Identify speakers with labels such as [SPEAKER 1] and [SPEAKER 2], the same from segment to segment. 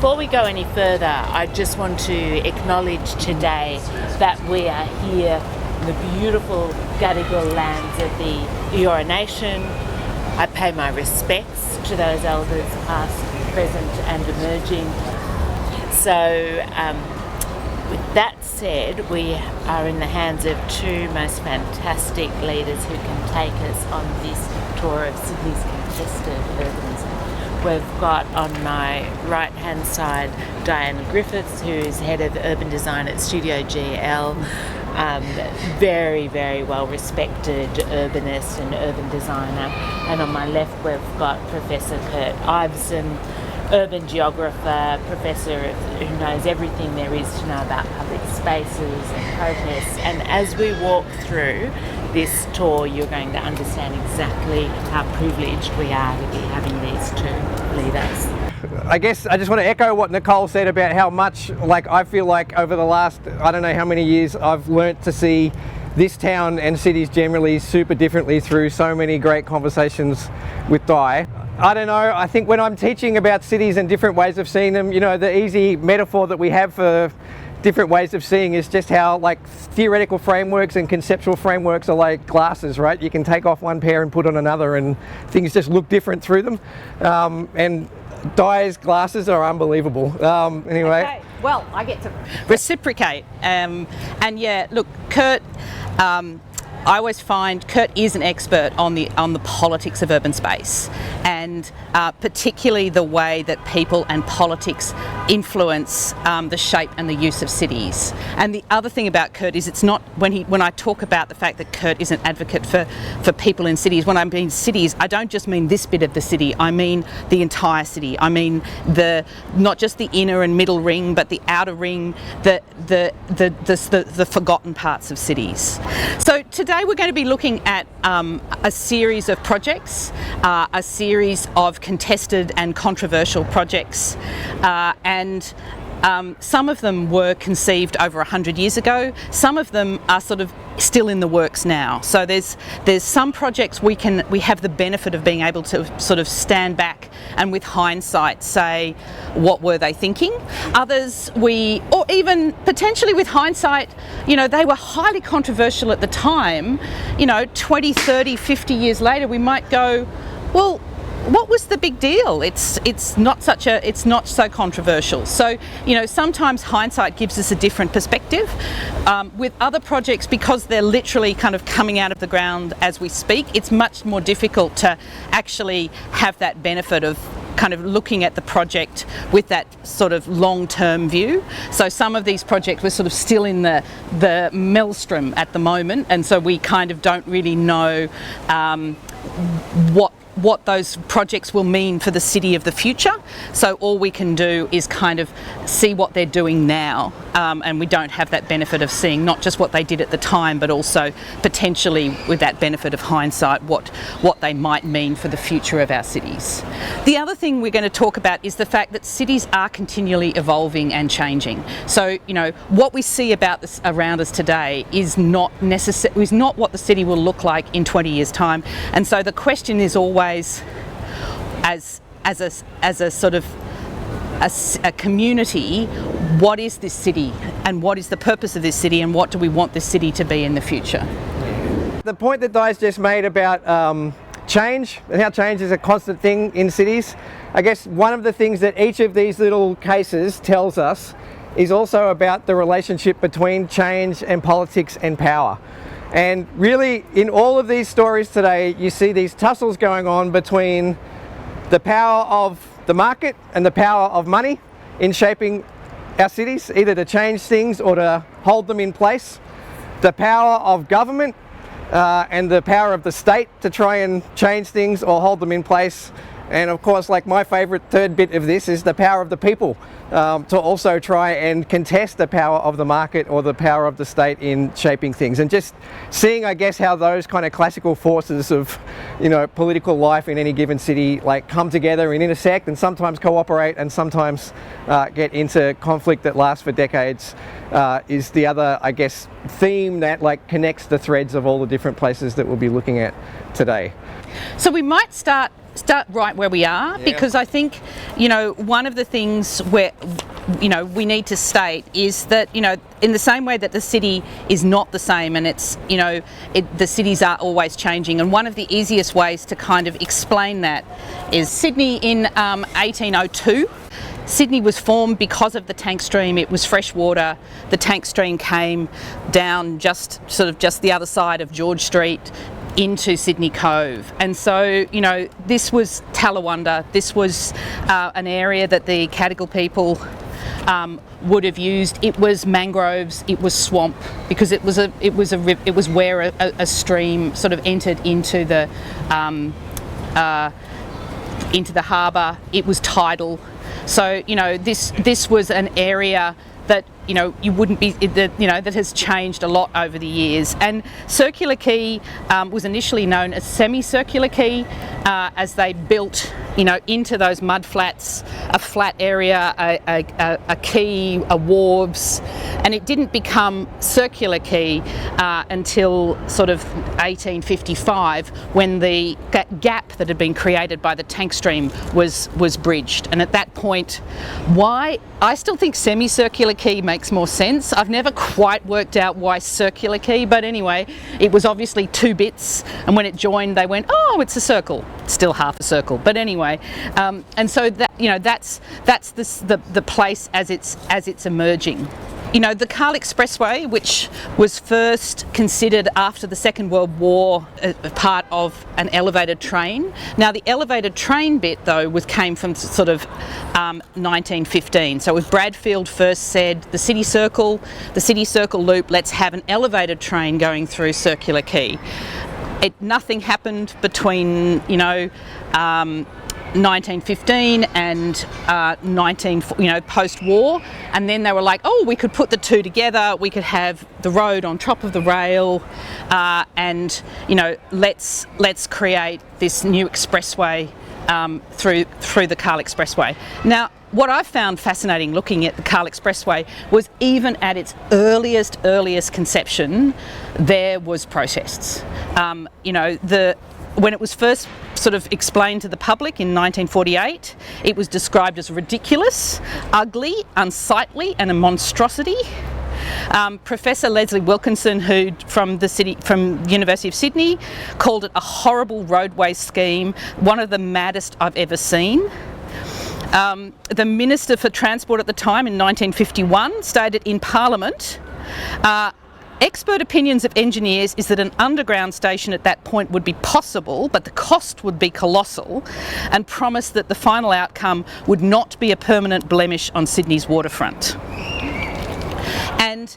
[SPEAKER 1] Before we go any further, I just want to acknowledge today that we are here in the beautiful Gadigal lands of the Eora Nation. I pay my respects to those elders past, present and emerging. So with that said, we are in the hands of two most fantastic leaders who can take us on this tour of Sydney's contested urbanism. We've got on my right hand side Diane Griffiths, who's head of urban design at Studio GL. Very, very well respected urbanist and urban designer. And on my left we've got Professor Kurt Iveson, urban geographer, professor who knows everything there is to know about public spaces and protests. And as we walk through this tour, you're going to understand exactly how privileged we are to be having these two leaders.
[SPEAKER 2] I guess I just want to echo what Nicole said about how much, I feel like over the last, I don't know how many years, I've learnt to see this town and cities generally super differently through so many great conversations with Di. I don't know, I think when I'm teaching about cities and different ways of seeing them, the easy metaphor that we have for different ways of seeing is just how theoretical frameworks and conceptual frameworks are like glasses, right? You can take off one pair and put on another and things just look different through them. And Di's glasses are unbelievable. Anyway.
[SPEAKER 3] Okay. Well, I get to reciprocate. And yeah, look, Kurt, I always find Kurt is an expert on the politics of urban space, and particularly the way that people and politics influence the shape and the use of cities. And the other thing about Kurt is it's not, when I talk about the fact that Kurt is an advocate for people in cities, when I mean cities, I don't just mean this bit of the city, I mean the entire city. I mean not just the inner and middle ring, but the outer ring, the forgotten parts of cities. So today we're going to be looking at a series of projects, a series of contested and controversial projects, and some of them were conceived over 100 years ago. Some of them are sort of still in the works now. So there's some projects we have the benefit of being able to sort of stand back and with hindsight say, what were they thinking? Others or even potentially with hindsight, they were highly controversial at the time. 20, 30, 50 years later, we might go, well, what was the big deal? It's not so controversial. So sometimes hindsight gives us a different perspective. With other projects, because they're literally kind of coming out of the ground as we speak, it's much more difficult to actually have that benefit of kind of looking at the project with that sort of long-term view. So some of these projects we're sort of still in the maelstrom at the moment, and so we kind of don't really know what those projects will mean for the city of the future. So all we can do is kind of see what they're doing now, and we don't have that benefit of seeing not just what they did at the time, but also potentially with that benefit of hindsight what they might mean for the future of our cities. The other thing we're going to talk about is the fact that cities are continually evolving and changing. So what we see around us today is not what the city will look like in 20 years' time. And so the question is always, as a sort of a community, what is this city and what is the purpose of this city and what do we want this city to be in the future?
[SPEAKER 2] The point that Di's just made about change and how change is a constant thing in cities, I guess one of the things that each of these little cases tells us is also about the relationship between change and politics and power. And really, in all of these stories today, you see these tussles going on between the power of the market and the power of money in shaping our cities, either to change things or to hold them in place. The power of government and the power of the state to try and change things or hold them in place. And of course, my favourite third bit of this is the power of the people to also try and contest the power of the market or the power of the state in shaping things. And just seeing, I guess, how those kind of classical forces of, political life in any given city come together and intersect and sometimes cooperate and sometimes get into conflict that lasts for decades is the other, I guess, theme that connects the threads of all the different places that we'll be looking at today.
[SPEAKER 3] So we might start start right where we are, because I think, you know, one of the things where, you know, we need to state is that, you know, in the same way that the city is not the same, and it's, you know, the cities are always changing, and one of the easiest ways to kind of explain that is Sydney in 1802. Sydney was formed because of the tank stream. It was fresh water. The tank stream came down just the other side of George Street into Sydney Cove, and so, you know, this was Talawanda. This was an area that the Cadigal people would have used. It was mangroves. It was swamp, because it was where a stream sort of entered into the harbour. It was tidal. So, you know, this was an area that, you know, that has changed a lot over the years. And Circular Quay was initially known as Semicircular Quay, as they built, you know, into those mud flats, a flat area, a quay, a wharves, and it didn't become Circular Quay until sort of 1855, when the gap that had been created by the tank stream was bridged. And at that point, why I still think Semicircular Quay makes more sense. I've never quite worked out why Circular Quay, but anyway, it was obviously two bits, and when it joined, they went, oh, it's a circle. It's still half a circle, but anyway, and so that, you know, that's the place as it's emerging. You know, the Carl Expressway, which was first considered after the Second World War part of an elevated train. Now, the elevated train bit, though, came from sort of 1915. So with Bradfield first said, the city circle loop, let's have an elevated train going through Circular Quay. Nothing happened between, you know, 1915 and post-war, and then they were like, oh, we could put the two together, we could have the road on top of the rail, and, you know, let's create this new expressway through the Carl Expressway. Now, what I found fascinating looking at the Carl Expressway was, even at its earliest conception, there was protests. You know, when it was first sort of explained to the public in 1948, it was described as ridiculous, ugly, unsightly, and a monstrosity. Professor Leslie Wilkinson, from the University of Sydney, called it a horrible roadway scheme, one of the maddest I've ever seen. The Minister for Transport at the time, in 1951, stated in Parliament, expert opinions of engineers is that an underground station at that point would be possible, but the cost would be colossal, and promised that the final outcome would not be a permanent blemish on Sydney's waterfront. And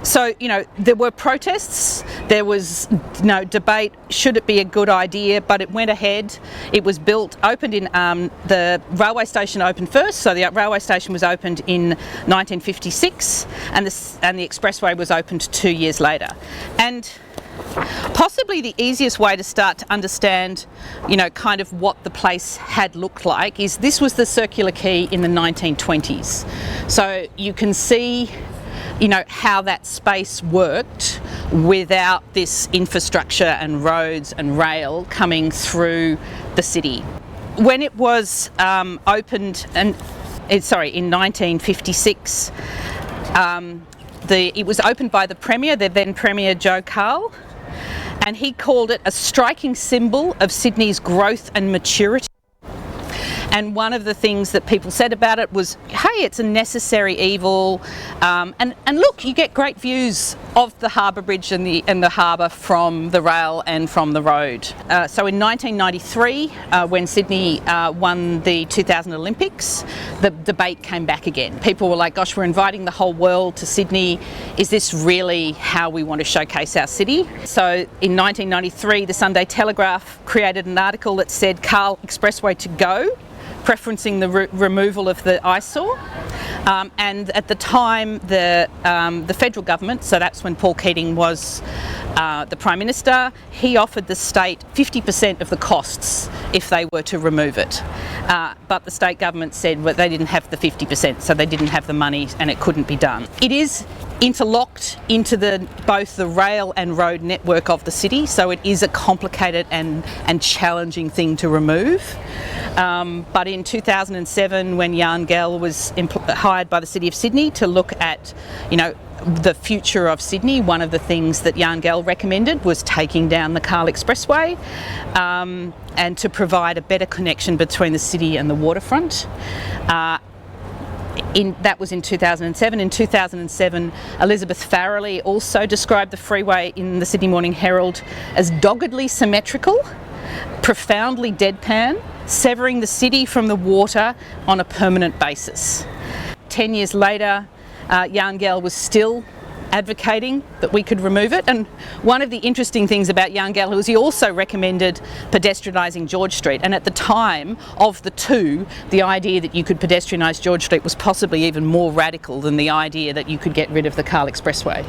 [SPEAKER 3] so, you know, there were protests, there was no debate, should it be a good idea, but it went ahead. It was built, opened in, the railway station opened first, so the railway station was opened in 1956, and the expressway was opened 2 years later. And possibly the easiest way to start to understand, you know, kind of what the place had looked like is, this was the Circular Quay in the 1920s. So you can see, you know, how that space worked without this infrastructure and roads and rail coming through the city. When it was opened, in 1956, it was opened by the Premier, the then Premier Joe Cahill, and he called it a striking symbol of Sydney's growth and maturity. And one of the things that people said about it was, hey, it's a necessary evil, and look, you get great views of the harbour bridge and the harbour from the rail and from the road. So in 1993, when Sydney won the 2000 Olympics, the debate came back again. People were like, gosh, we're inviting the whole world to Sydney. Is this really how we want to showcase our city? So in 1993, the Sunday Telegraph created an article that said Carl Expressway to go, preferencing the removal of the eyesore. And at the time, the federal government, so that's when Paul Keating was the Prime Minister, he offered the state 50% of the costs if they were to remove it. But the state government said, well, they didn't have the 50%, so they didn't have the money and it couldn't be done. It is interlocked into both the rail and road network of the city, so it is a complicated and challenging thing to remove. But in 2007, when Jan Gehl was hired by the City of Sydney to look at, the future of Sydney, one of the things that Jan Gehl recommended was taking down the Cahill Expressway and to provide a better connection between the city and the waterfront. That was in 2007. In 2007, Elizabeth Farrelly also described the freeway in the Sydney Morning Herald as doggedly symmetrical, profoundly deadpan, severing the city from the water on a permanent basis. 10 years later, Jan Gehl was still advocating that we could remove it, and one of the interesting things about Jan Gehl was he also recommended pedestrianising George Street, and at the time of the two, the idea that you could pedestrianise George Street was possibly even more radical than the idea that you could get rid of the Cahill Expressway,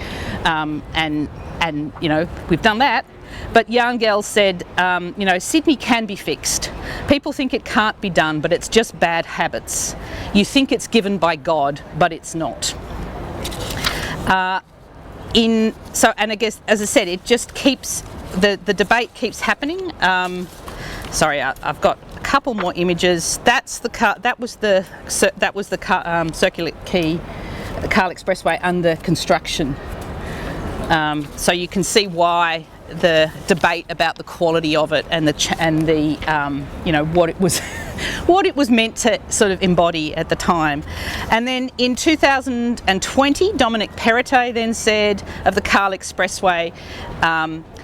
[SPEAKER 3] and we've done that. But Jan Gehl said, Sydney can be fixed. People think it can't be done, but it's just bad habits. You think it's given by God, but it's not. And I guess, as I said, it just keeps the debate keeps happening. Sorry, I've got a couple more images. That was the Circular Quay, the Cahill Expressway under construction. So you can see why the debate about the quality of it and what it was what it was meant to sort of embody at the time. And then in 2020, Dominic Perrottet then said of the Cahill Expressway,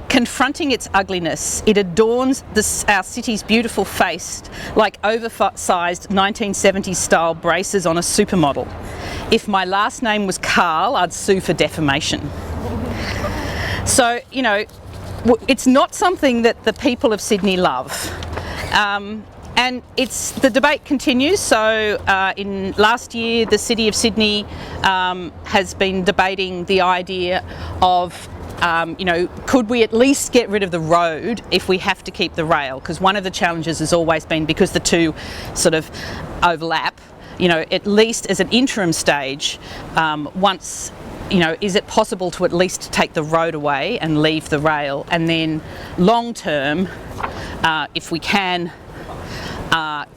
[SPEAKER 3] confronting its ugliness, it adorns our city's beautiful face like oversized 1970s style braces on a supermodel. If my last name was Carl, I'd sue for defamation. So, it's not something that the people of Sydney love. And the debate continues. So in last year, the City of Sydney has been debating the idea of, could we at least get rid of the road if we have to keep the rail? Because one of the challenges has always been, because the two sort of overlap, at least as an interim stage, is it possible to at least take the road away and leave the rail, and then long term, if we can,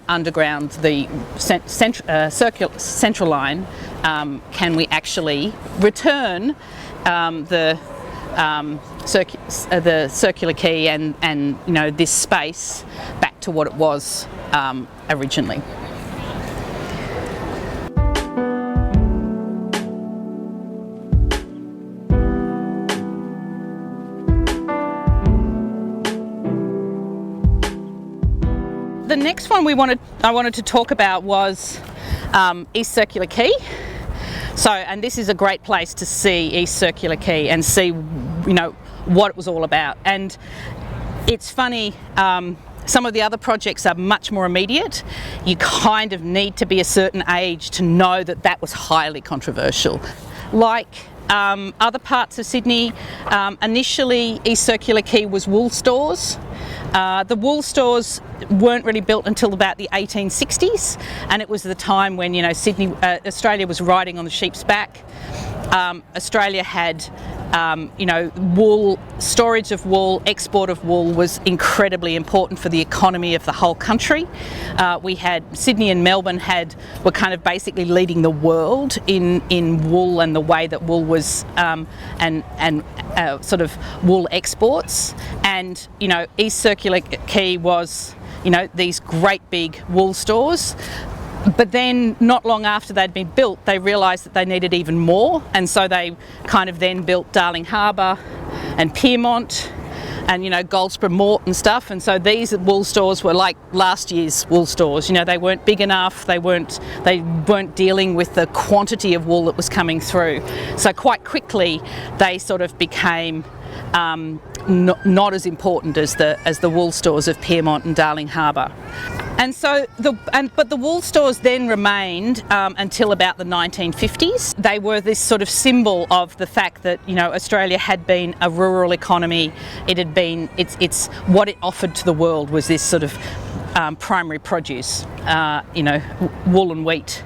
[SPEAKER 3] underground the central line, can we actually return the Circular Quay and this space back to what it was originally? The next one I wanted to talk about was East Circular Quay. So, and this is a great place to see East Circular Quay and see, what it was all about. And it's funny, some of the other projects are much more immediate. You kind of need to be a certain age to know that that was highly controversial. Like other parts of Sydney, initially East Circular Quay was wool stores. The wool stores weren't really built until about the 1860s, and it was the time when Australia was riding on the sheep's back. Australia had wool, storage of wool, export of wool was incredibly important for the economy of the whole country. We had Sydney and Melbourne were kind of basically leading the world in wool and the way that wool was sort of wool exports. And East Circular Quay was these great big wool stores. But then not long after they'd been built, they realised that they needed even more, and so they kind of then built Darling Harbour and Piermont and Goldsborough Mort and stuff. And so these wool stores were like last year's wool stores. They weren't big enough, they weren't dealing with the quantity of wool that was coming through. So quite quickly they sort of became not as important as the wool stores of Piermont and Darling Harbour. And so but the wool stores then remained until about the 1950s. They were this sort of symbol of the fact that Australia had been a rural economy. It's what it offered to the world was this sort of primary produce, wool and wheat.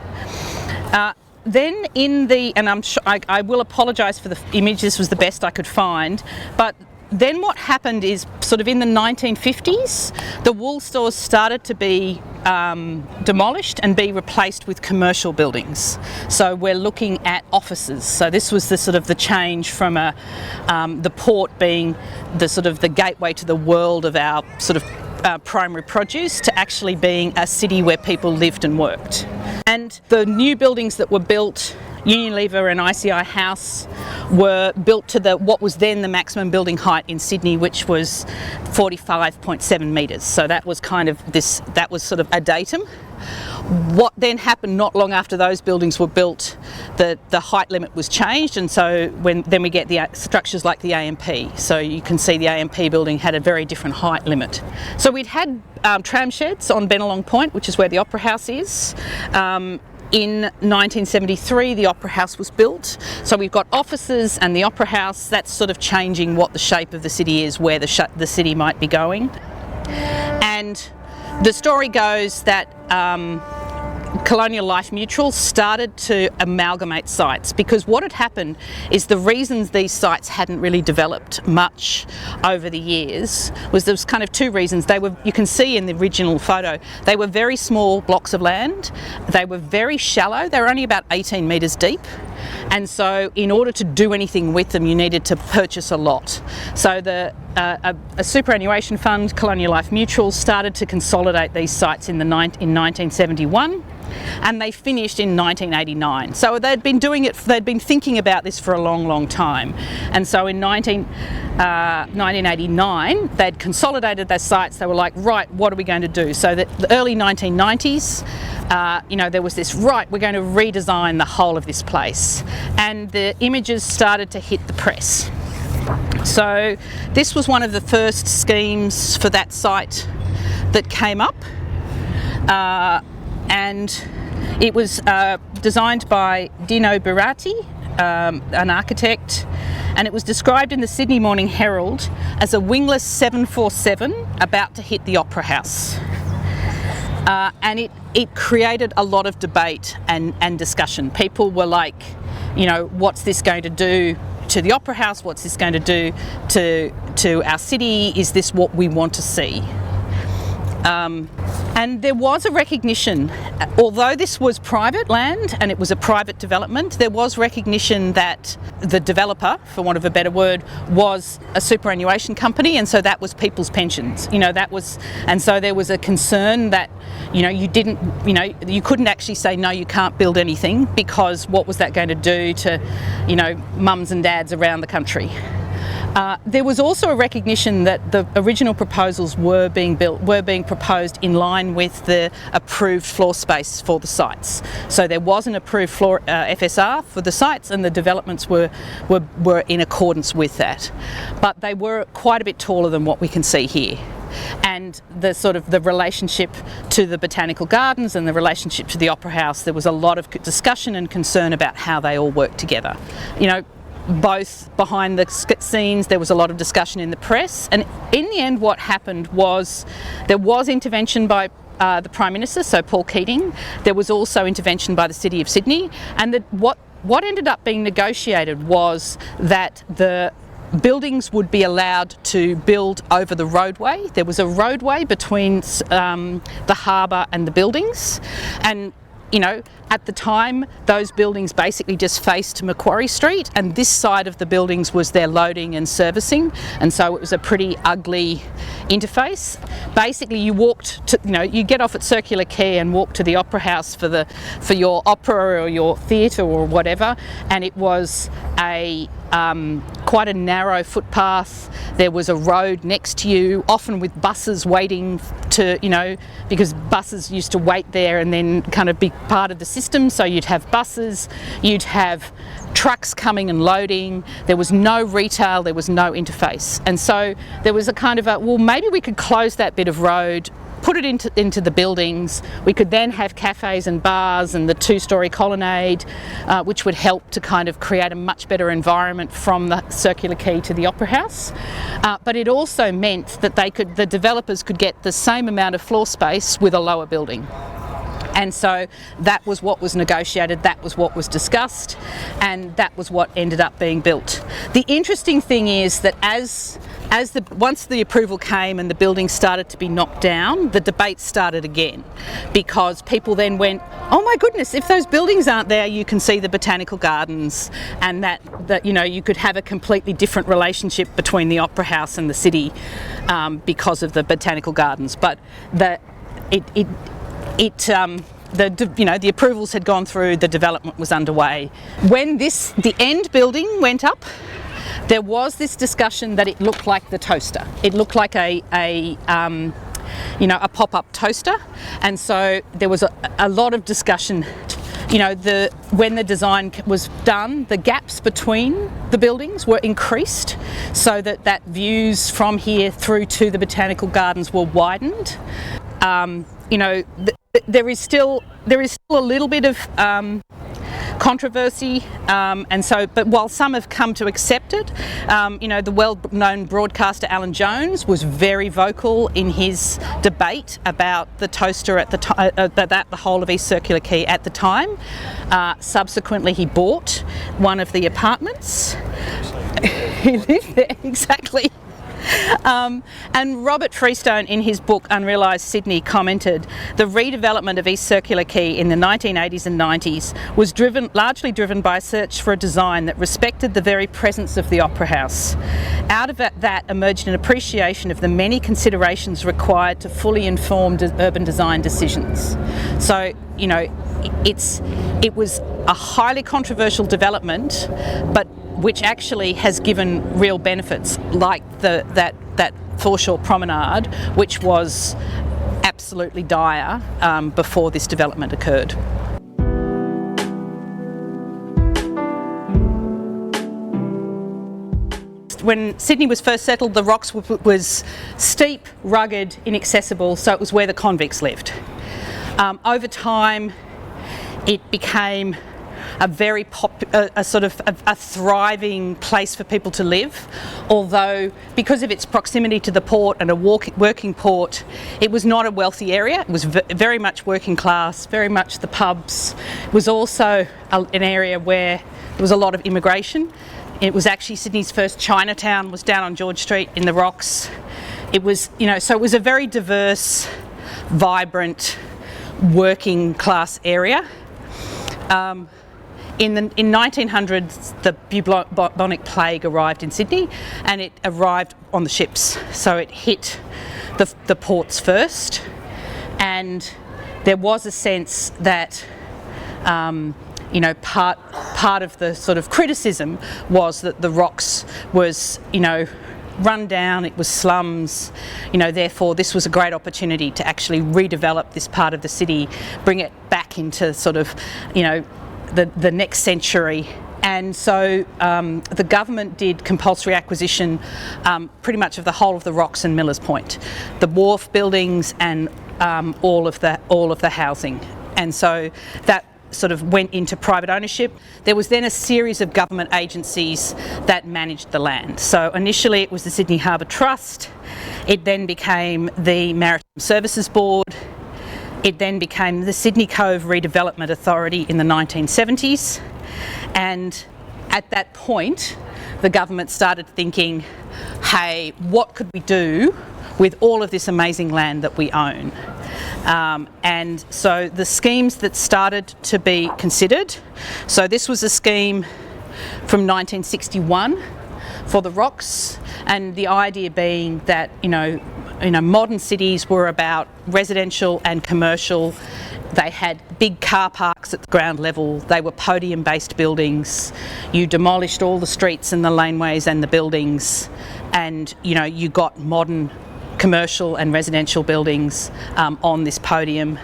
[SPEAKER 3] then I will apologise for the image, this was the best I could find, but then what happened is sort of in the 1950s, the wool stores started to be demolished and be replaced with commercial buildings. So we're looking at offices. So this was the sort of the change from the port being the sort of the gateway to the world of our sort of primary produce to actually being a city where people lived and worked. And the new buildings that were built, Unilever and ICI House, were built to what was then the maximum building height in Sydney, which was 45.7 metres. So that was that was sort of a datum. What then happened not long after those buildings were built, the height limit was changed, and so then we get the structures like the AMP. So you can see the AMP building had a very different height limit. So we'd had tram sheds on Bennelong Point, which is where the Opera House is. In 1973, the Opera House was built. So we've got offices and the Opera House. That's sort of changing what the shape of the city is, where the city might be going. And the story goes that Colonial Life Mutual started to amalgamate sites, because what had happened is the reasons these sites hadn't really developed much over the years was there was kind of two reasons. You can see in the original photo, they were very small blocks of land, they were very shallow, they were only about 18 metres deep, and so in order to do anything with them you needed to purchase a lot. So a superannuation fund, Colonial Life Mutual, started to consolidate these sites in 1971. And they finished in 1989. So they'd been thinking about this for a long, long time. And so in 1989, they'd consolidated their sites. They were like, right, what are we going to do? So the early 1990s, there was this, right, we're going to redesign the whole of this place. And the images started to hit the press. So this was one of the first schemes for that site that came up. And it was designed by Dino Berati, an architect, and it was described in the Sydney Morning Herald as a wingless 747 about to hit the Opera House. And it created a lot of debate and discussion. People were like, what's this going to do to the Opera House? What's this going to do to our city? Is this what we want to see? And there was a recognition, although this was private land and it was a private development, there was recognition that the developer, for want of a better word, was a superannuation company, and so that was people's pensions. And so there was a concern that, you couldn't actually say, no, you can't build anything, because what was that going to do to, mums and dads around the country? There was also a recognition that the original proposals were being proposed in line with the approved floor space for the sites. So there was an approved floor FSR for the sites, and the developments were in accordance with that. But they were quite a bit taller than what we can see here. And the sort of the relationship to the botanical gardens and the relationship to the Opera House, there was a lot of discussion and concern about how they all work together. Both behind the scenes, there was a lot of discussion in the press, and in the end what happened was there was intervention by the Prime Minister, so Paul Keating. There was also intervention by the City of Sydney, and what ended up being negotiated was that the buildings would be allowed to build over the roadway. There was a roadway between the harbour and the buildings, and at the time, those buildings basically just faced Macquarie Street, and this side of the buildings was their loading and servicing, and so it was a pretty ugly interface. Basically, you you get off at Circular Quay and walk to the Opera House for your opera or your theatre or whatever, and it was quite a narrow footpath. There was a road next to you, often with buses waiting because buses used to wait there and then kind of be part of the system. So you'd have buses, you'd have trucks coming and loading. There was no retail, there was no interface. And so there was a kind of maybe we could close that bit of road, put it into the buildings. We could then have cafes and bars and the two-storey colonnade, which would help to kind of create a much better environment from the Circular Quay to the Opera House. But it also meant that the developers could get the same amount of floor space with a lower building. And so that was what was negotiated, that was what was discussed, and that was what ended up being built. The interesting thing is that once the approval came and the buildings started to be knocked down, the debate started again, because people then went, oh my goodness, if those buildings aren't there, you can see the botanical gardens, and that you could have a completely different relationship between the Opera House and the city because of the botanical gardens. But the approvals had gone through, the development was underway. When the end building went up, there was this discussion that it looked like the toaster. It looked like a pop-up toaster, and so there was a lot of discussion. When the design was done, the gaps between the buildings were increased so that views from here through to the botanical gardens were widened. There is still a little bit of controversy, but while some have come to accept it, the well-known broadcaster Alan Jones was very vocal in his debate about the toaster at the whole of East Circular Quay at the time. Subsequently, he bought one of the apartments. He lived there, exactly. And Robert Freestone, in his book Unrealised Sydney, commented, the redevelopment of East Circular Quay in the 1980s and 90s was largely driven by a search for a design that respected the very presence of the Opera House. Out of that emerged an appreciation of the many considerations required to fully inform urban design decisions. So, it was a highly controversial development, but which actually has given real benefits, like that foreshore promenade, which was absolutely dire before this development occurred. When Sydney was first settled, the Rocks was steep, rugged, inaccessible, so it was where the convicts lived. Over time, it became a very a thriving place for people to live, although because of its proximity to the port and a working port, it was not a wealthy area. It was very much working class, very much the pubs. It was also an area where there was a lot of immigration. It was actually Sydney's first Chinatown was down on George Street in the Rocks. It was, so it was a very diverse, vibrant, working class area. In 1900s, the bubonic plague arrived in Sydney, and it arrived on the ships. So it hit the ports first, and there was a sense that, part of the sort of criticism was that the Rocks was, run down, it was slums, therefore this was a great opportunity to actually redevelop this part of the city, bring it back into sort of, the next century. And so the government did compulsory acquisition pretty much of the whole of the Rocks and Millers Point, the wharf buildings and all of the housing. And so that sort of went into private ownership. There was then a series of government agencies that managed the land. So initially it was the Sydney Harbour Trust, it then became the Maritime Services Board, it then became the Sydney Cove Redevelopment Authority in the 1970s, and at that point the government started thinking, hey, what could we do with all of this amazing land that we own? And so the schemes that started to be considered, so this was a scheme from 1961 for the Rocks, and the idea being that modern cities were about residential and commercial. They had big car parks at the ground level, they were podium based buildings, you demolished all the streets and the laneways and the buildings, and you got modern commercial and residential buildings on this podium.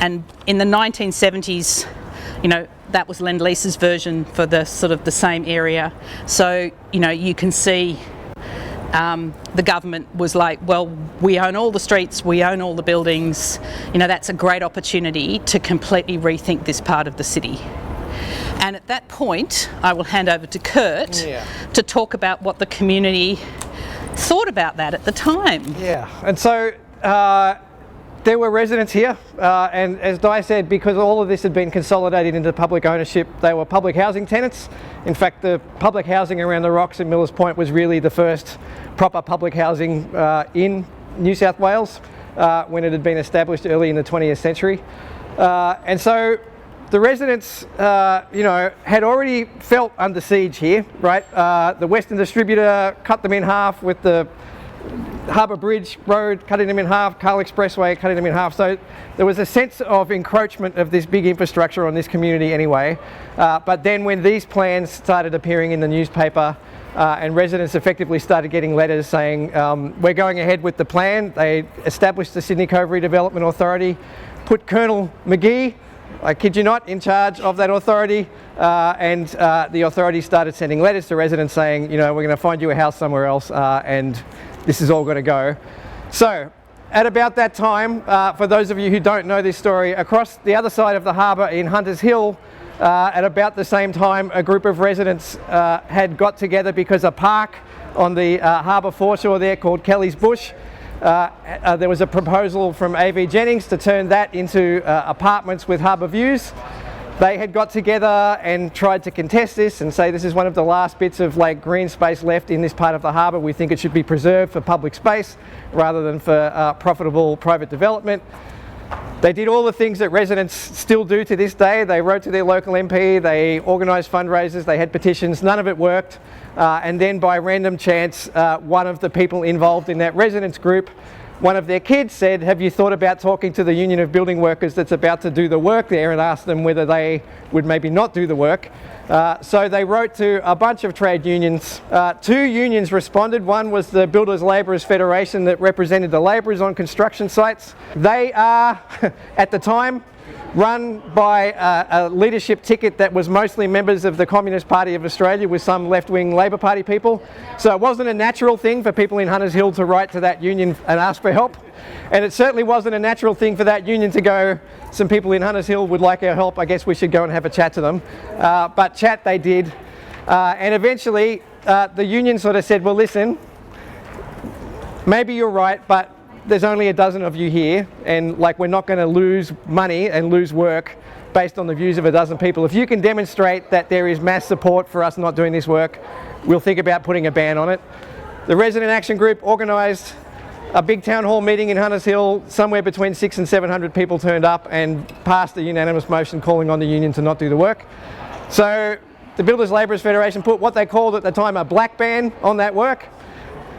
[SPEAKER 3] And in the 1970s, that was Lend-Lease's version for the sort of the same area. So, you can see the government was like, well, we own all the streets, we own all the buildings, that's a great opportunity to completely rethink this part of the city. And at that point, I will hand over to Kurt to talk about what the community thought about that at the time.
[SPEAKER 2] Yeah, and so there were residents here, and as Di said, because all of this had been consolidated into public ownership, they were public housing tenants. In fact, the public housing around the rocks in Millers Point was really the first proper public housing in New South Wales when it had been established early in the 20th century. And so the residents, had already felt under siege here, right? The Western Distributor cut them in half with the Harbour Bridge Road, cutting them in half, Carl Expressway, cutting them in half. So there was a sense of encroachment of this big infrastructure on this community anyway. But then when these plans started appearing in the newspaper and residents effectively started getting letters saying, we're going ahead with the plan, they established the Sydney Cove Redevelopment Authority, put Colonel McGee, I kid you not, in charge of that authority, and the authority started sending letters to residents saying, we're going to find you a house somewhere else, and this is all going to go. So, at about that time, for those of you who don't know this story, across the other side of the harbour in Hunters Hill, at about the same time, a group of residents had got together because a park on the harbour foreshore there called Kelly's Bush, there was a proposal from A.V. Jennings to turn that into apartments with harbour views. They had got together and tried to contest this and say this is one of the last bits of green space left in this part of the harbour. We think it should be preserved for public space rather than for profitable private development. They did all the things that residents still do to this day. They wrote to their local MP, they organised fundraisers, they had petitions, none of it worked. And then by random chance, one of the people involved in that residents group, one of their kids said, have you thought about talking to the Union of Building Workers that's about to do the work there and ask them whether they would maybe not do the work? So they wrote to a bunch of trade unions. Two unions responded. One was the Builders Labourers Federation that represented the labourers on construction sites. They are, at the time, run by a leadership ticket that was mostly members of the Communist Party of Australia with some left-wing Labor Party people. So it wasn't a natural thing for people in Hunters Hill to write to that union and ask for help. And it certainly wasn't a natural thing for that union to go, some people in Hunters Hill would like our help, I guess we should go and have a chat to them. But chat they did. And eventually the union sort of said, well listen, maybe you're right, but there's only a dozen of you here, and we're not going to lose money and lose work based on the views of a dozen people. If you can demonstrate that there is mass support for us not doing this work, we'll think about putting a ban on it. The Resident Action Group organised a big town hall meeting in Hunters Hill. Somewhere between 600 and 700 people turned up and passed a unanimous motion calling on the union to not do the work. So the Builders Labourers Federation put what they called at the time a black ban on that work.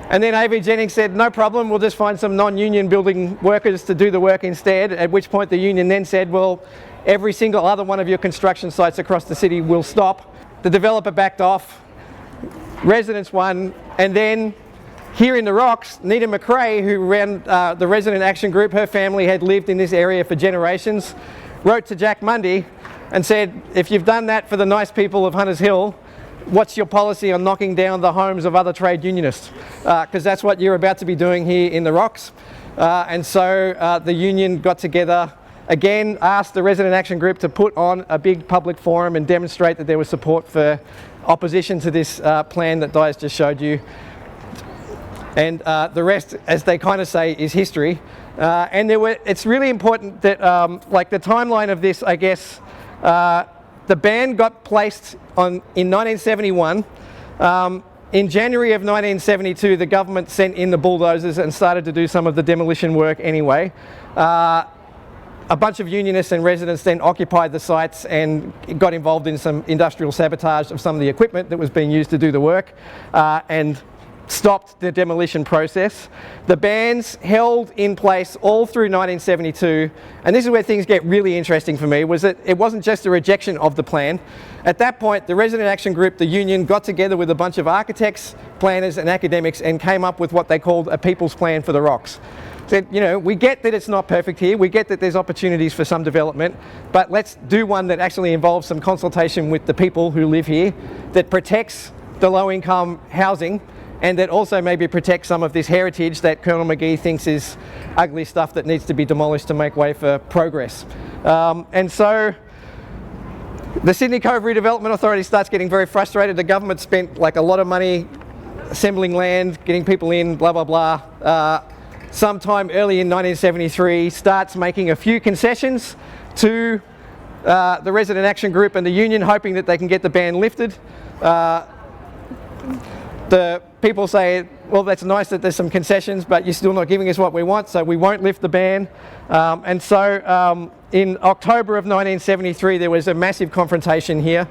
[SPEAKER 2] And then A.V. Jennings said, no problem, we'll just find some non-union building workers to do the work instead, at which point the union then said, well, every single other one of your construction sites across the city will stop. The developer backed off, residents won, and then here in the rocks, Nita McRae, who ran the Resident Action Group, her family had lived in this area for generations, wrote to Jack Mundy and said, if you've done that for the nice people of Hunters Hill, what's your policy on knocking down the homes of other trade unionists? Because that's what you're about to be doing here in the rocks. And so the union got together again, asked the Resident Action Group to put on a big public forum and demonstrate that there was support for opposition to this plan that Di's just showed you. And the rest, as they kind of say, is history. And it's really important that the timeline of this, I guess, the ban got placed in 1971. In January of 1972, the government sent in the bulldozers and started to do some of the demolition work anyway. A bunch of unionists and residents then occupied the sites and got involved in some industrial sabotage of some of the equipment that was being used to do the work and stopped the demolition process. The bans held in place all through 1972, and this is where things get really interesting for me, was that it wasn't just a rejection of the plan. At that point, the Resident Action Group, the union, got together with a bunch of architects, planners and academics and came up with what they called a people's plan for the rocks. Said, we get that it's not perfect here, we get that there's opportunities for some development, but let's do one that actually involves some consultation with the people who live here, that protects the low-income housing, and that also maybe protects some of this heritage that Colonel McGee thinks is ugly stuff that needs to be demolished to make way for progress. And so the Sydney Cove Redevelopment Authority starts getting very frustrated. The government spent a lot of money assembling land, getting people in, blah, blah, blah. sometime early in 1973 starts making a few concessions to the Resident Action Group and the union, hoping that they can get the ban lifted. The people say, well, that's nice that there's some concessions, but you're still not giving us what we want, so we won't lift the ban. And so in October of 1973, there was a massive confrontation here,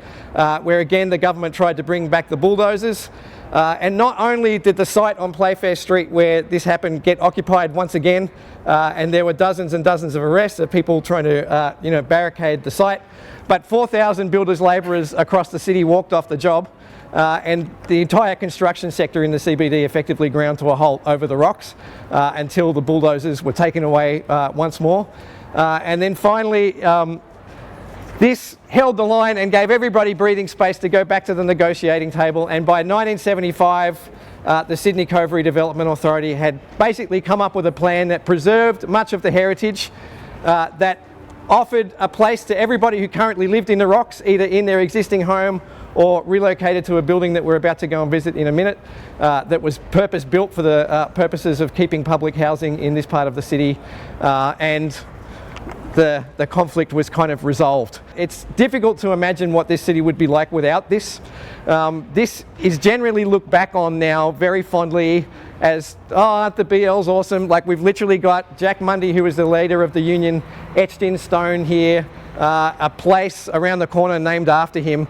[SPEAKER 2] where again the government tried to bring back the bulldozers. And not only did the site on Playfair Street where this happened get occupied once again, and there were dozens and dozens of arrests of people trying to barricade the site, but 4,000 builders labourers across the city walked off the job. And the entire construction sector in the CBD effectively ground to a halt over the rocks until the bulldozers were taken away once more. And then finally, this held the line and gave everybody breathing space to go back to the negotiating table. And by 1975, the Sydney Cove Redevelopment Authority had basically come up with a plan that preserved much of the heritage, that offered a place to everybody who currently lived in the rocks, either in their existing home or relocated to a building that we're about to go and visit in a minute, that was purpose built for the purposes of keeping public housing in this part of the city, and the conflict was kind of resolved. It's difficult to imagine what this city would be like without this. This is generally looked back on now very fondly as, oh, aren't the BLs awesome? Like, we've literally got Jack Mundy, who was the leader of the union, etched in stone here, a place around the corner named after him.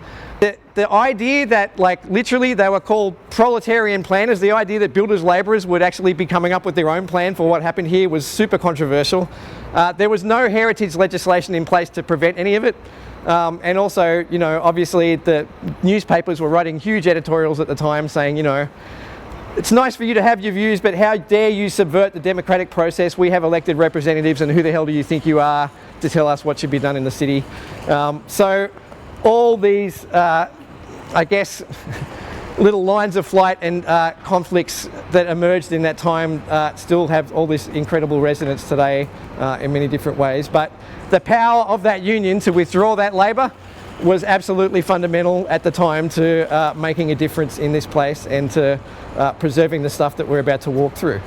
[SPEAKER 2] The idea that, like, literally they were called proletarian planners, the idea that builders labourers would actually be coming up with their own plan for what happened here was super controversial. There was no heritage legislation in place to prevent any of it. And also, obviously the newspapers were writing huge editorials at the time saying, it's nice for you to have your views, but how dare you subvert the democratic process? We have elected representatives, and who the hell do you think you are to tell us what should be done in the city? So all these, I guess, little lines of flight and conflicts that emerged in that time still have all this incredible resonance today in many different ways. But the power of that union to withdraw that labour was absolutely fundamental at the time to making a difference in this place and to preserving the stuff that we're about to walk through.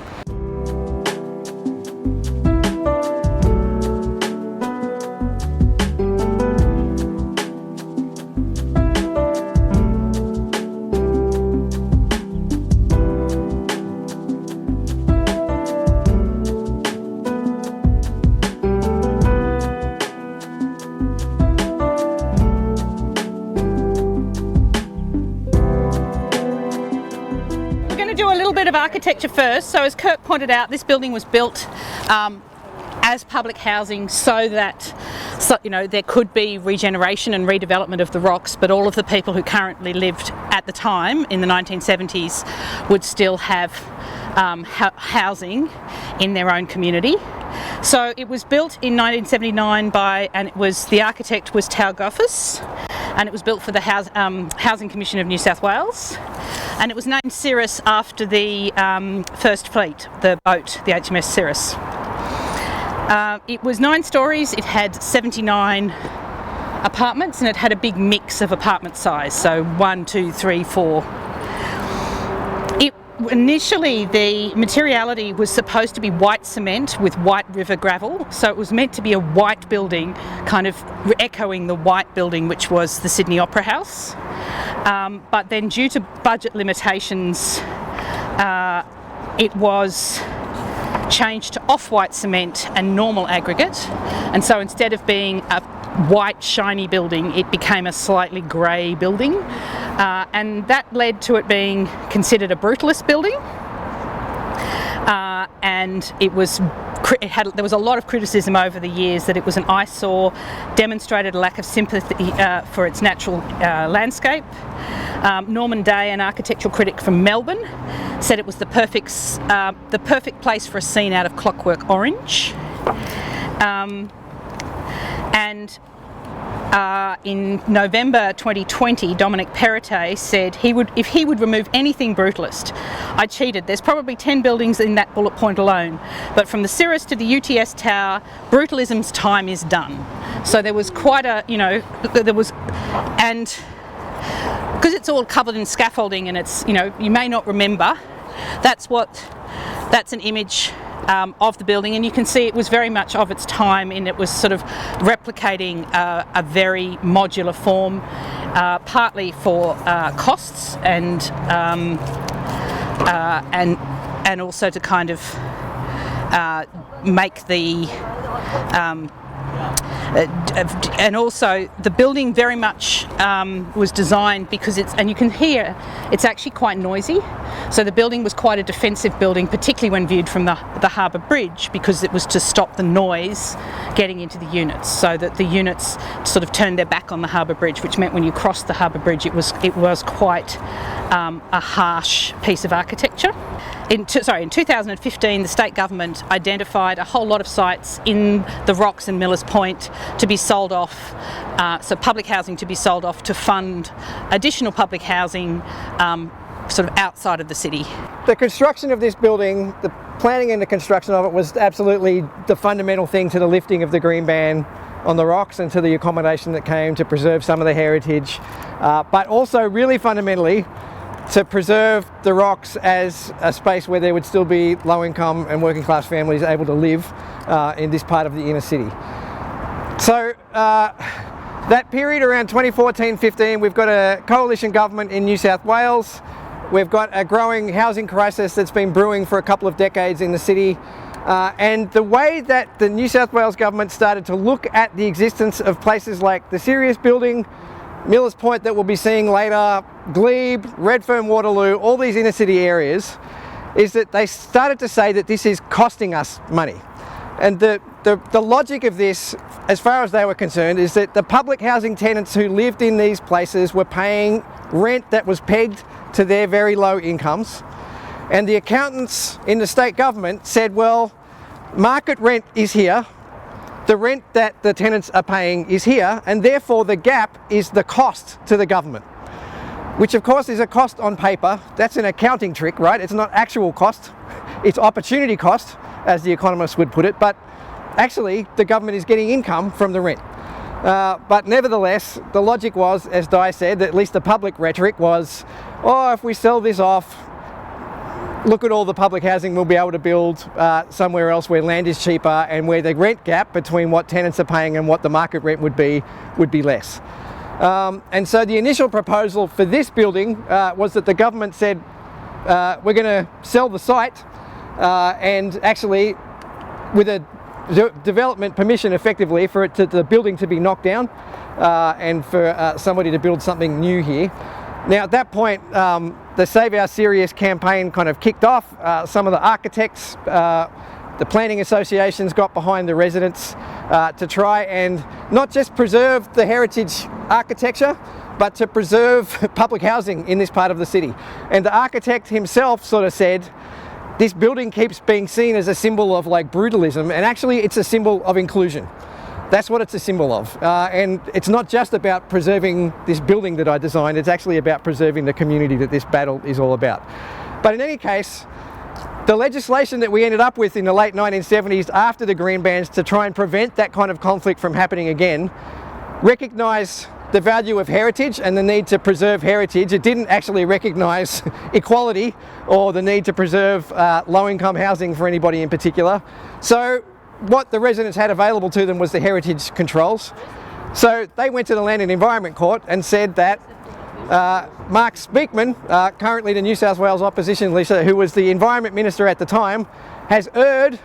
[SPEAKER 3] Of architecture first. So as Kurt pointed out, this building was built as public housing so that there could be regeneration and redevelopment of the rocks, but all of the people who currently lived at the time in the 1970s would still have housing in their own community. So it was built in 1979 the architect was Tau Goffis, and it was built for the Housing Commission of New South Wales. And it was named Sirius after the First Fleet, the boat, the HMS Sirius. It was 9 stories, it had 79 apartments, and it had a big mix of apartment size, so 1, 2, 3, 4. Initially, the materiality was supposed to be white cement with white river gravel, so it was meant to be a white building, kind of echoing the white building which was the Sydney Opera House. But then due to budget limitations, it was changed to off-white cement and normal aggregate, and so instead of being a white shiny building, it became a slightly grey building, and that led to it being considered a brutalist building, and there was a lot of criticism over the years that it was an eyesore, demonstrated a lack of sympathy for its natural landscape. Norman Day, an architectural critic from Melbourne, said it was the perfect place for a scene out of Clockwork Orange. In November 2020, Dominic Perrottet said if he would remove anything brutalist. I cheated. There's probably 10 buildings in that bullet point alone, but from the Cirrus to the UTS Tower, brutalism's time is done. So there was quite a, and because it's all covered in scaffolding and it's, you may not remember, that's an image of the building, and you can see it was very much of its time, and it was sort of replicating a very modular form, partly for costs and also to kind of make the and also the building very much was designed because and you can hear it's actually quite noisy. So the building was quite a defensive building, particularly when viewed from the harbour bridge, because it was to stop the noise getting into the units, so that the units sort of turned their back on the harbour bridge, which meant when you crossed the harbour bridge it was quite a harsh piece of architecture. In 2015, the state government identified a whole lot of sites in the Rocks and Millers Point to be sold off, so public housing to be sold off to fund additional public housing sort of outside of the city.
[SPEAKER 2] The construction of this building, the planning and the construction of it was absolutely the fundamental thing to the lifting of the green ban on the rocks and to the accommodation that came to preserve some of the heritage, but also really fundamentally to preserve the rocks as a space where there would still be low income and working class families able to live in this part of the inner city. So that period around 2014-15, we've got a coalition government in New South Wales. We've got a growing housing crisis that's been brewing for a couple of decades in the city. And the way that the New South Wales government started to look at the existence of places like the Sirius Building, Millers Point that we'll be seeing later, Glebe, Redfern, Waterloo, all these inner city areas, is that they started to say that this is costing us money. And the logic of this, as far as they were concerned, is that the public housing tenants who lived in these places were paying rent that was pegged to their very low incomes. And the accountants in the state government said, well, market rent is here, the rent that the tenants are paying is here, and therefore the gap is the cost to the government, which of course is a cost on paper. That's an accounting trick, right? It's not actual cost, it's opportunity cost, as the economists would put it, but actually the government is getting income from the rent. But nevertheless, the logic was, as Di said, at least the public rhetoric was, oh, if we sell this off, look at all the public housing we'll be able to build somewhere else where land is cheaper and where the rent gap between what tenants are paying and what the market rent would be less. And so the initial proposal for this building was that the government said, we're going to sell the site and actually with a development permission effectively for it the building to be knocked down and for somebody to build something new here. Now at that point, the Save Our Sirius campaign kind of kicked off. Some of the architects, the planning associations got behind the residents to try and not just preserve the heritage architecture, but to preserve public housing in this part of the city. And the architect himself sort of said, this building keeps being seen as a symbol of like brutalism, and actually it's a symbol of inclusion. That's what it's a symbol of. And it's not just about preserving this building that I designed, it's actually about preserving the community that this battle is all about. But in any case, the legislation that we ended up with in the late 1970s after the green bans to try and prevent that kind of conflict from happening again, recognised the value of heritage and the need to preserve heritage. It didn't actually recognise equality or the need to preserve low-income housing for anybody in particular. So what the residents had available to them was the heritage controls. So they went to the Land and Environment Court and said that Mark Speakman, currently the New South Wales opposition leader, who was the Environment Minister at the time, has erred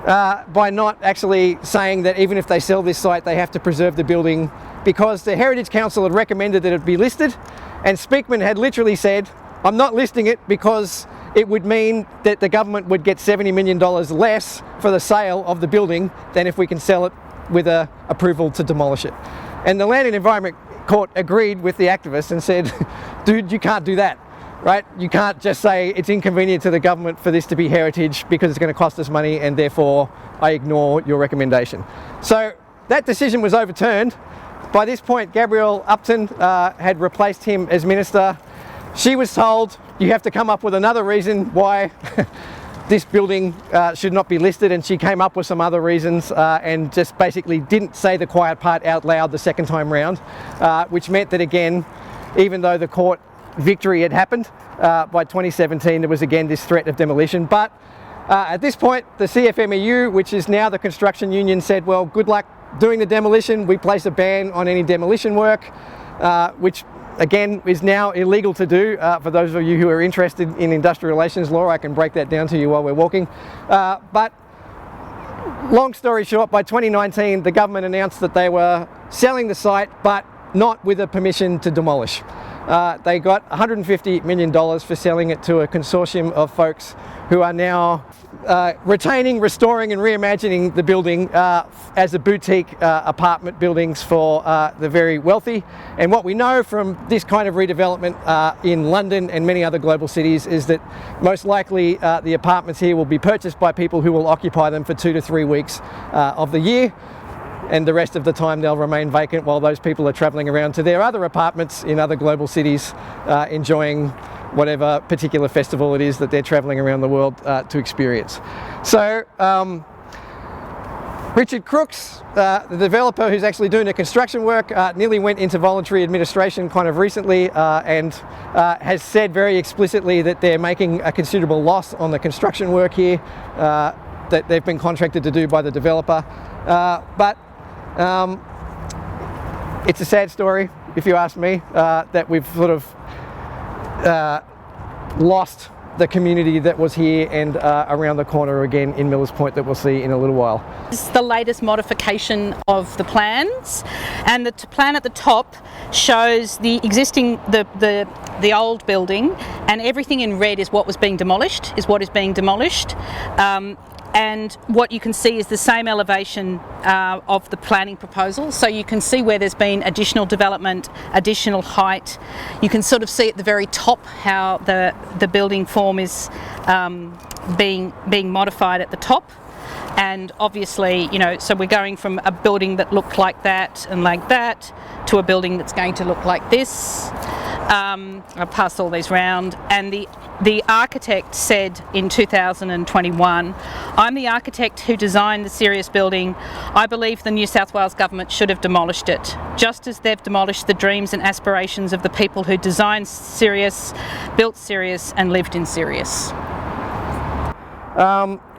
[SPEAKER 2] by not actually saying that even if they sell this site they have to preserve the building, because the Heritage Council had recommended that it be listed, and Speakman had literally said, I'm not listing it because it would mean that the government would get $70 million less for the sale of the building than if we can sell it with a approval to demolish it. And the Land and Environment Court agreed with the activists and said, dude, you can't do that, right? You can't just say it's inconvenient to the government for this to be heritage because it's going to cost us money and therefore I ignore your recommendation. So that decision was overturned. By this point, Gabrielle Upton had replaced him as minister. She was told, you have to come up with another reason why this building should not be listed, and she came up with some other reasons and just basically didn't say the quiet part out loud the second time round, which meant that again, even though the court victory had happened, by 2017 there was again this threat of demolition. But At this point, the CFMEU, which is now the construction union, said, well, good luck doing the demolition. We place a ban on any demolition work, which again is now illegal to do. For those of you who are interested in industrial relations law, I can break that down to you while we're walking. But long story short, by 2019, the government announced that they were selling the site, but not with a permission to demolish. They got $150 million for selling it to a consortium of folks who are now retaining, restoring and reimagining the building as a boutique apartment buildings for the very wealthy. And what we know from this kind of redevelopment in London and many other global cities is that most likely the apartments here will be purchased by people who will occupy them for 2 to 3 weeks of the year. And the rest of the time they'll remain vacant while those people are travelling around to their other apartments in other global cities, enjoying whatever particular festival it is that they're travelling around the world to experience. So Richard Crooks, the developer who's actually doing the construction work, nearly went into voluntary administration kind of recently and has said very explicitly that they're making a considerable loss on the construction work here that they've been contracted to do by the developer. But it's a sad story, if you ask me, that we've sort of lost the community that was here and around the corner again in Millers Point that we'll see in a little while.
[SPEAKER 3] This is the latest modification of the plans, and the plan at the top shows the existing, the old building, and everything in red is what is being demolished. And what you can see is the same elevation of the planning proposal. So you can see where there's been additional development, additional height. You can sort of see at the very top how the building form is being modified at the top. And obviously, you know, so we're going from a building that looked like that and like that to a building that's going to look like this. I'll pass all these round. And the architect said in 2021, I'm the architect who designed the Sirius Building. I believe the New South Wales government should have demolished it, just as they've demolished the dreams and aspirations of the people who designed Sirius, built Sirius and lived in Sirius.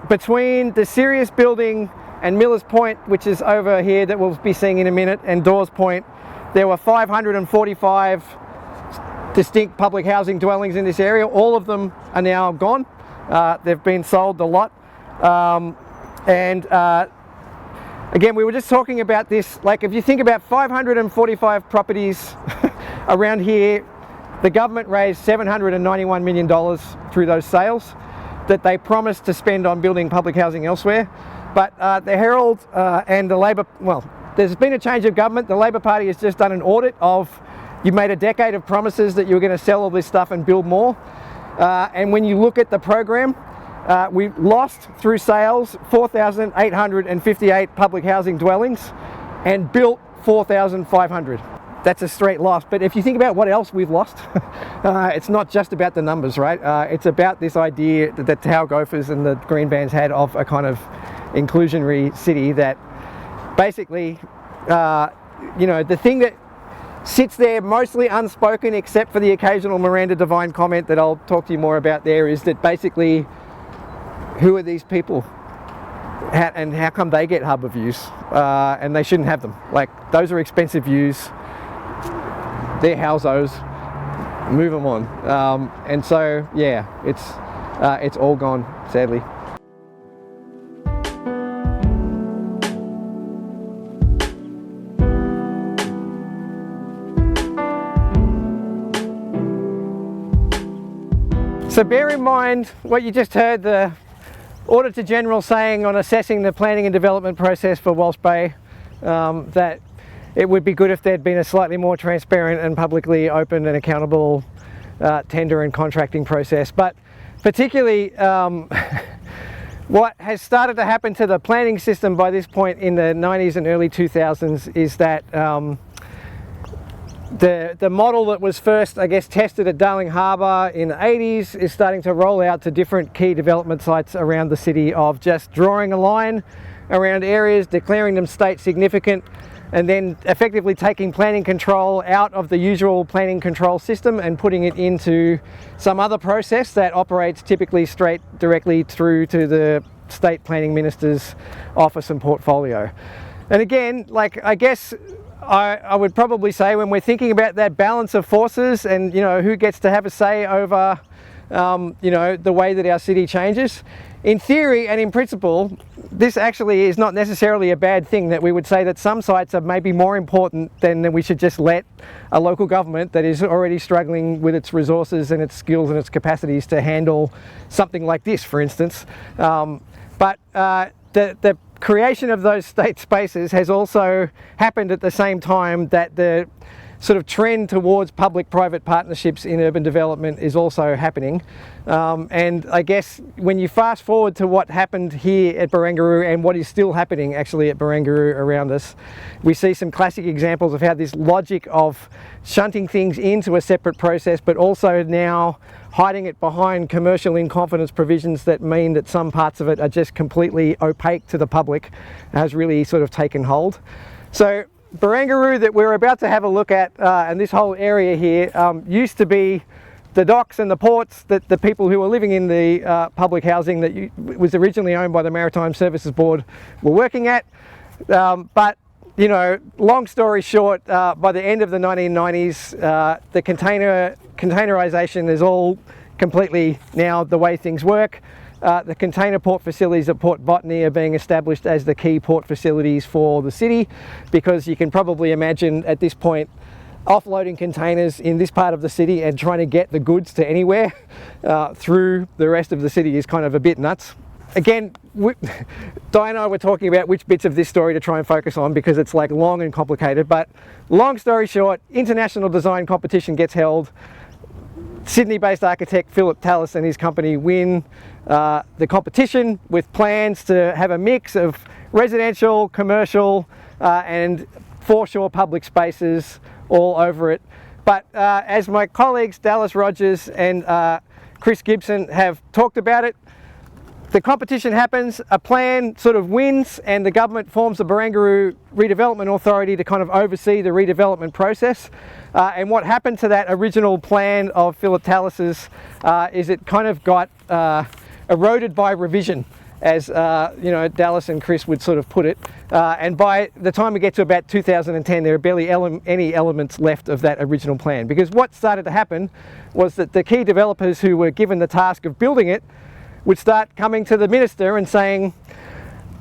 [SPEAKER 2] Between the Sirius Building and Millers Point, which is over here that we'll be seeing in a minute, and Dawes Point, there were 545 distinct public housing dwellings in this area. All of them are now gone. They've been sold a lot. Again, we were just talking about this, like if you think about 545 properties around here, the government raised $791 million through those sales that they promised to spend on building public housing elsewhere. But the Herald and the Labor, well, there's been a change of government. The Labor Party has just done an audit of, you made a decade of promises that you were going to sell all this stuff and build more. And when you look at the program, we lost through sales 4,858 public housing dwellings and built 4,500. That's a straight loss. But if you think about what else we've lost, it's not just about the numbers, right? It's about this idea that the Tau Gophers and the Green Bands had of a kind of inclusionary city that basically, you know, the thing that sits there mostly unspoken except for the occasional Miranda Devine comment that I'll talk to you more about there is that basically, who are these people? And how come they get harbour views? And they shouldn't have them. Like, those are expensive views. They're housos. Move them on. And so, yeah, it's all gone, sadly. So bear in mind what you just heard the Auditor General saying on assessing the planning and development process for Walsh Bay, that it would be good if there'd been a slightly more transparent and publicly open and accountable tender and contracting process. But particularly what has started to happen to the planning system by this point in the 90s and early 2000s is that the model that was first, I guess, tested at Darling Harbour in the 80s is starting to roll out to different key development sites around the city of just drawing a line around areas, declaring them state significant, and then effectively taking planning control out of the usual planning control system and putting it into some other process that operates typically straight directly through to the State Planning Minister's office and portfolio. And again, like, I guess I would probably say, when we're thinking about that balance of forces and, you know, who gets to have a say over, you know, the way that our city changes, in theory and in principle, this actually is not necessarily a bad thing, that we would say that some sites are maybe more important than we should just let a local government that is already struggling with its resources and its skills and its capacities to handle something like this, for instance. But the creation of those state spaces has also happened at the same time that the sort of trend towards public-private partnerships in urban development is also happening. And I guess when you fast forward to what happened here at Barangaroo and what is still happening actually at Barangaroo around us, we see some classic examples of how this logic of shunting things into a separate process, but also now hiding it behind commercial in confidence provisions that mean that some parts of it are just completely opaque to the public, has really sort of taken hold. So Barangaroo that we're about to have a look at, and this whole area here, used to be the docks and the ports that the people who were living in the public housing that was originally owned by the Maritime Services Board were working at. But, you know, long story short, by the end of the 1990s, the containerisation is all completely now the way things work. The container port facilities at Port Botany are being established as the key port facilities for the city, because you can probably imagine at this point offloading containers in this part of the city and trying to get the goods to anywhere through the rest of the city is kind of a bit nuts. Again, Di and I were talking about which bits of this story to try and focus on, because it's like long and complicated, but long story short, international design competition gets held. Sydney-based architect Philip Tallis and his company win the competition with plans to have a mix of residential, commercial and foreshore public spaces all over it. But as my colleagues Dallas Rogers and Chris Gibson have talked about it, the competition happens, a plan sort of wins, and the government forms the Barangaroo Redevelopment Authority to kind of oversee the redevelopment process. And what happened to that original plan of Philip Tallis's is it kind of got eroded by revision, as you know, Dallas and Chris would sort of put it. And by the time we get to about 2010, there are barely any elements left of that original plan. Because what started to happen was that the key developers who were given the task of building it would start coming to the minister and saying,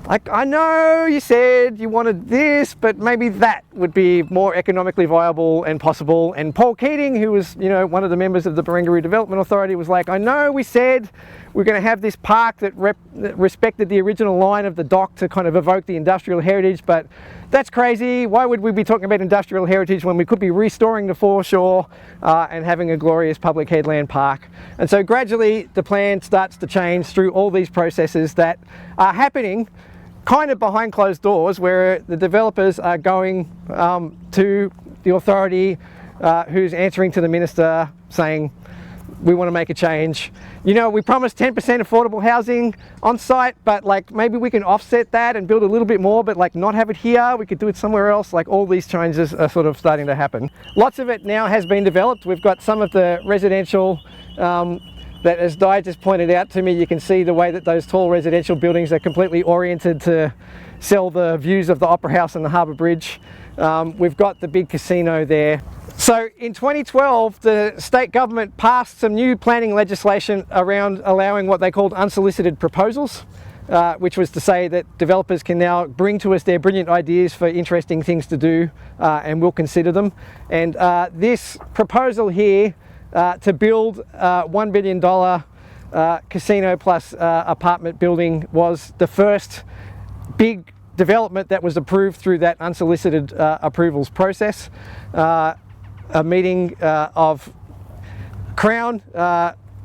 [SPEAKER 2] like, I know you said you wanted this, but maybe that would be more economically viable and possible. And Paul Keating, who was, you know, one of the members of the Barangaroo Development Authority, was like, I know we said we're going to have this park that respected the original line of the dock to kind of evoke the industrial heritage, but that's crazy. Why would we be talking about industrial heritage when we could be restoring the foreshore and having a glorious public headland park? And so gradually the plan starts to change through all these processes that are happening kind of behind closed doors, where the developers are going to the authority who's answering to the minister saying, we want to make a change. You know, we promised 10% affordable housing on site, but like maybe we can offset that and build a little bit more, but like not have it here. We could do it somewhere else. Like all these changes are sort of starting to happen. Lots of it now has been developed. We've got some of the residential that, as Di just pointed out to me, you can see the way that those tall residential buildings are completely oriented to sell the views of the Opera House and the Harbour Bridge. We've got the big casino there. So in 2012, the state government passed some new planning legislation around allowing what they called unsolicited proposals, which was to say that developers can now bring to us their brilliant ideas for interesting things to do, and we'll consider them. And this proposal here to build a $1 billion casino plus apartment building was the first big development that was approved through that unsolicited approvals process. A meeting of Crown,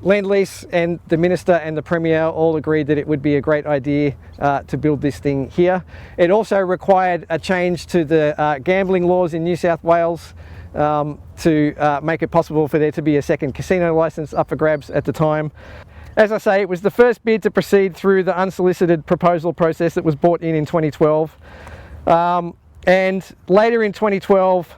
[SPEAKER 2] Lend-Lease and the Minister and the Premier all agreed that it would be a great idea to build this thing here. It also required a change to the gambling laws in New South Wales to make it possible for there to be a second casino licence up for grabs at the time. As I say, it was the first bid to proceed through the unsolicited proposal process that was brought in 2012. And later in 2012,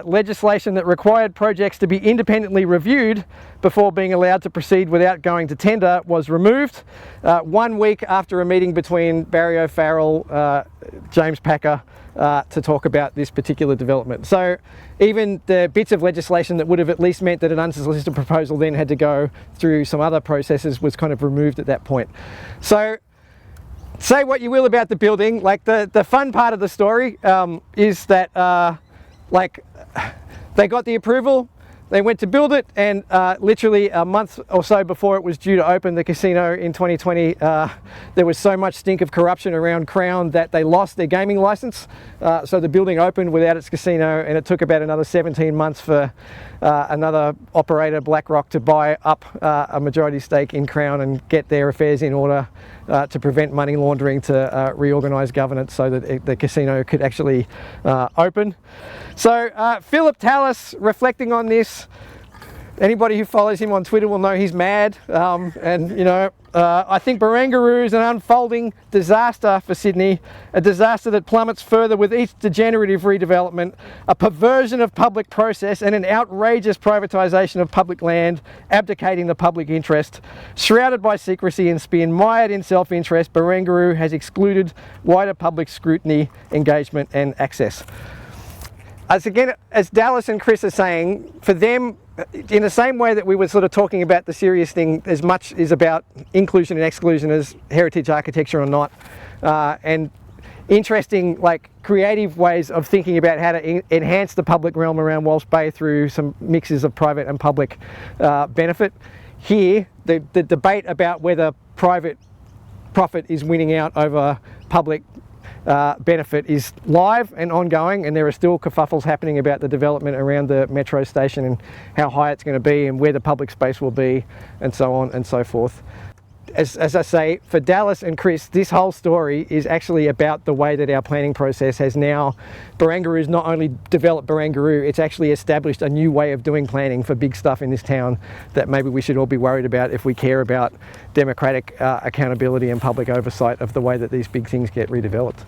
[SPEAKER 2] legislation that required projects to be independently reviewed before being allowed to proceed without going to tender was removed 1 week after a meeting between Barry O'Farrell, James Packer, to talk about this particular development. So even the bits of legislation that would have at least meant that an unsolicited proposal then had to go through some other processes was kind of removed at that point. So say what you will about the building, like the fun part of the story is that like they got the approval, they went to build it, and literally a month or so before it was due to open the casino in 2020, there was so much stink of corruption around Crown that they lost their gaming license. So the building opened without its casino, and it took about another 17 months for another operator, BlackRock, to buy up a majority stake in Crown and get their affairs in order to prevent money laundering, to reorganise governance so that the casino could actually open. So Philip Tallis, reflecting on this, anybody who follows him on Twitter will know he's mad, and you know, I think Barangaroo is an unfolding disaster for Sydney, a disaster that plummets further with each degenerative redevelopment, a perversion of public process and an outrageous privatisation of public land, abdicating the public interest. Shrouded by secrecy and spin, mired in self-interest, Barangaroo has excluded wider public scrutiny, engagement and access. As Dallas and Chris are saying, for them, in the same way that we were sort of talking about the Sirius thing, as much is about inclusion and exclusion as heritage architecture or not, and interesting, like, creative ways of thinking about how to enhance the public realm around Walsh Bay through some mixes of private and public benefit. Here, the debate about whether private profit is winning out over public benefit is live and ongoing, and there are still kerfuffles happening about the development around the metro station and how high it's going to be and where the public space will be and so on and so forth. As I say, for Dallas and Chris, this whole story is actually about the way that our planning process has now, Barangaroo's not only developed Barangaroo, it's actually established a new way of doing planning for big stuff in this town that maybe we should all be worried about if we care about democratic accountability and public oversight of the way that these big things get redeveloped.